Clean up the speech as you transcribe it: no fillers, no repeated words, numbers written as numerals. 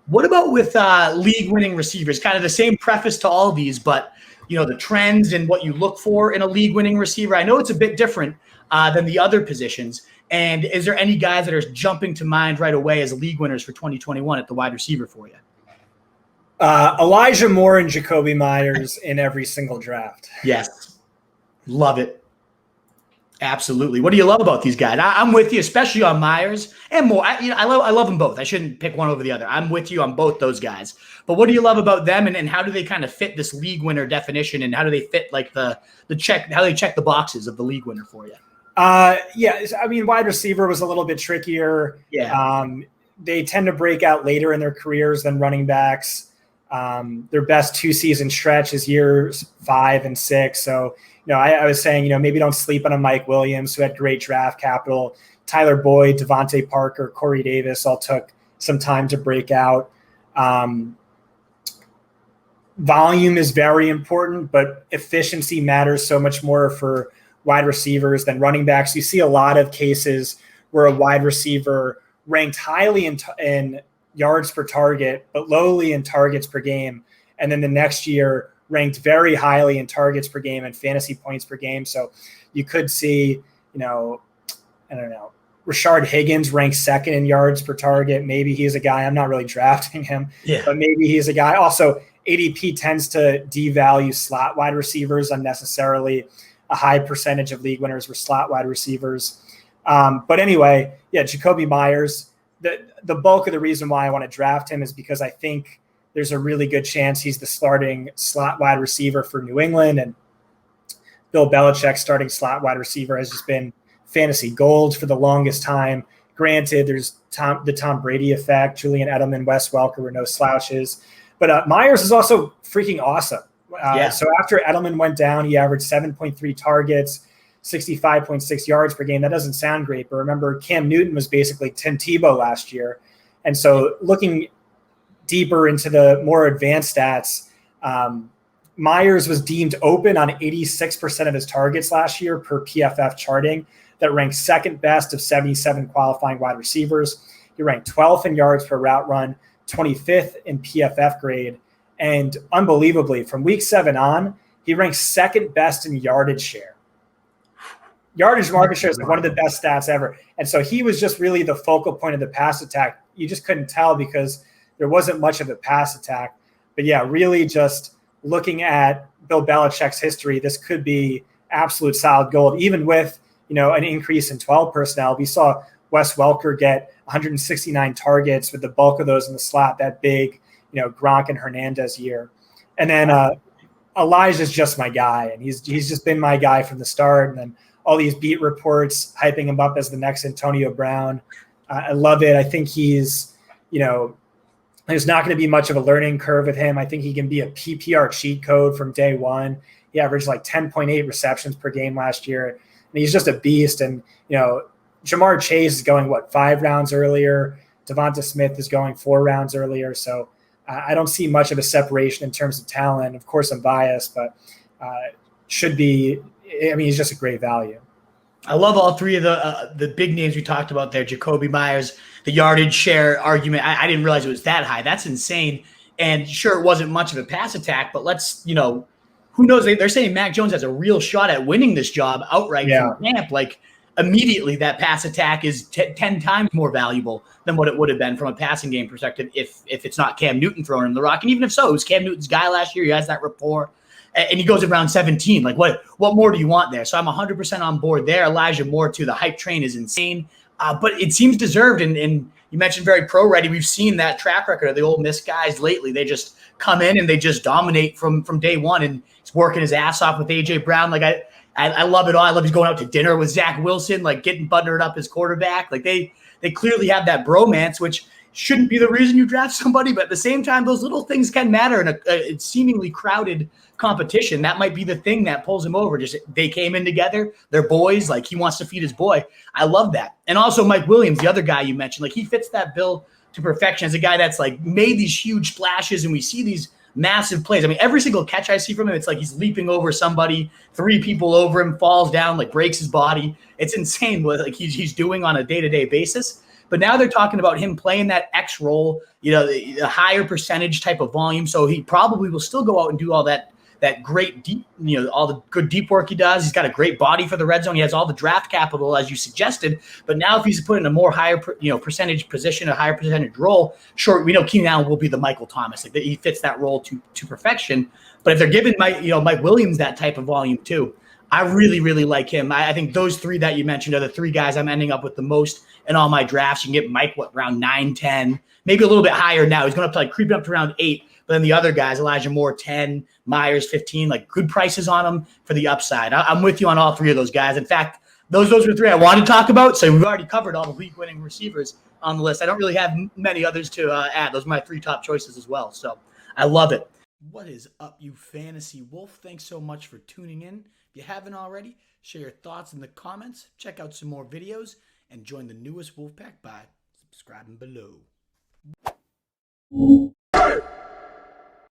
What about with league-winning receivers? Kind of the same preface to all these, but the trends and what you look for in a league-winning receiver. I know it's a bit different than the other positions. And is there any guys that are jumping to mind right away as league winners for 2021 at the wide receiver for you? Elijah Moore and Jakobi Meyers in every single draft. Yes. Love it. Absolutely. What do you love about these guys? I'm with you, especially on Myers and Moore. I love them both. I shouldn't pick one over the other. I'm with you on both those guys. But what do you love about them, and how do they kind of fit this league winner definition, and how do they fit like the check? How do they check the boxes of the league winner for you? Yeah, I mean, wide receiver was a little bit trickier. Yeah. They tend to break out later in their careers than running backs. Their best 2-season stretch is years 5 and 6. So, I was saying, maybe don't sleep on a Mike Williams who had great draft capital. Tyler Boyd, Devontae Parker, Corey Davis all took some time to break out. Volume is very important, but efficiency matters so much more for wide receivers than running backs. You see a lot of cases where a wide receiver ranked highly in yards per target, but lowly in targets per game. And then the next year ranked very highly in targets per game and fantasy points per game. So you could see, I don't know, Rashard Higgins ranked second in yards per target. Maybe he's a guy, I'm not really drafting him, but maybe he's a guy. Also, ADP tends to devalue slot wide receivers unnecessarily. A high percentage of league winners were slot wide receivers. But anyway, Jakobi Meyers, the bulk of the reason why I want to draft him is because I think there's a really good chance he's the starting slot wide receiver for New England. And Bill Belichick starting slot wide receiver has just been fantasy gold for the longest time. Granted, there's the Tom Brady effect. Julian Edelman, Wes Welker were no slouches. But Meyers is also freaking awesome. So after Edelman went down, he averaged 7.3 targets, 65.6 yards per game. That doesn't sound great, but remember, Cam Newton was basically Tim Tebow last year. And so looking deeper into the more advanced stats, Meyers was deemed open on 86% of his targets last year per PFF charting. That ranked second best of 77 qualifying wide receivers. He ranked 12th in yards per route run, 25th in PFF grade. And unbelievably, from week 7 on, he ranks second best in yardage share. Yardage market share is one of the best stats ever. And so he was just really the focal point of the pass attack. You just couldn't tell because there wasn't much of a pass attack. But yeah, really just looking at Bill Belichick's history, this could be absolute solid gold, even with, an increase in 12 personnel. We saw Wes Welker get 169 targets with the bulk of those in the slot, that big, Gronk and Hernandez year. And then Elijah's just my guy, and he's just been my guy from the start. And then all these beat reports hyping him up as the next Antonio Brown. I love it. I think he's, there's not going to be much of a learning curve with him. I think he can be a PPR cheat code from day one. He averaged like 10.8 receptions per game last year, and he's just a beast. And, Jamar Chase is going, 5 rounds earlier. Devonta Smith is going 4 rounds earlier. So I don't see much of a separation in terms of talent. Of course, I'm biased, but should be. I mean, he's just a great value. I love all three of the big names we talked about there. Jakobi Meyers, the yardage share argument. I didn't realize it was that high. That's insane. And sure, it wasn't much of a pass attack, but let's, who knows? They're saying Mac Jones has a real shot at winning this job outright from camp. Like, immediately that pass attack is 10 times more valuable than what it would have been from a passing game perspective if it's not Cam Newton throwing him the rock. And even if so, it was Cam Newton's guy last year. He has that rapport. And he goes around 17. Like, what more do you want there? So I'm 100% on board there. Elijah Moore, too. The hype train is insane. But it seems deserved. And you mentioned very pro-ready. We've seen that track record of the Ole Miss guys lately. They just come in and they just dominate from day one. And he's working his ass off with A.J. Brown. Like, I love it all. I love he's going out to dinner with Zach Wilson, like getting buttered up as quarterback. Like, they clearly have that bromance, which shouldn't be the reason you draft somebody. But at the same time, those little things can matter in a seemingly crowded competition. That might be the thing that pulls him over. Just they came in together. They're boys. Like, he wants to feed his boy. I love that. And also Mike Williams, the other guy you mentioned, like, he fits that bill to perfection as a guy that's like made these huge splashes, and we see these massive plays. I mean, every single catch I see from him, it's like he's leaping over somebody, 3 people over him, falls down, like breaks his body. It's insane what like he's doing on a day-to-day basis. But now they're talking about him playing that X role, the higher percentage type of volume. So he probably will still go out and do all that great deep, all the good deep work he does. He's got a great body for the red zone. He has all the draft capital, as you suggested. But now if he's put in a more higher, percentage position, a higher percentage role, sure, we know Keenan Allen will be the Michael Thomas. Like he fits that role to perfection. But if they're giving Mike Williams that type of volume too, I really, really like him. I think those three that you mentioned are the three guys I'm ending up with the most in all my drafts. You can get Mike, around 9, 10, maybe a little bit higher now. He's going to creeping up to around 8. But then the other guys, Elijah Moore, 10, Myers, 15, good prices on them for the upside. I'm with you on all three of those guys. In fact, those were the three I wanted to talk about. So we've already covered all the league-winning receivers on the list. I don't really have many others to add. Those are my 3 top choices as well. So I love it. What is up, you fantasy wolf? Thanks so much for tuning in. If you haven't already, share your thoughts in the comments, check out some more videos, and join the newest Wolfpack by subscribing below.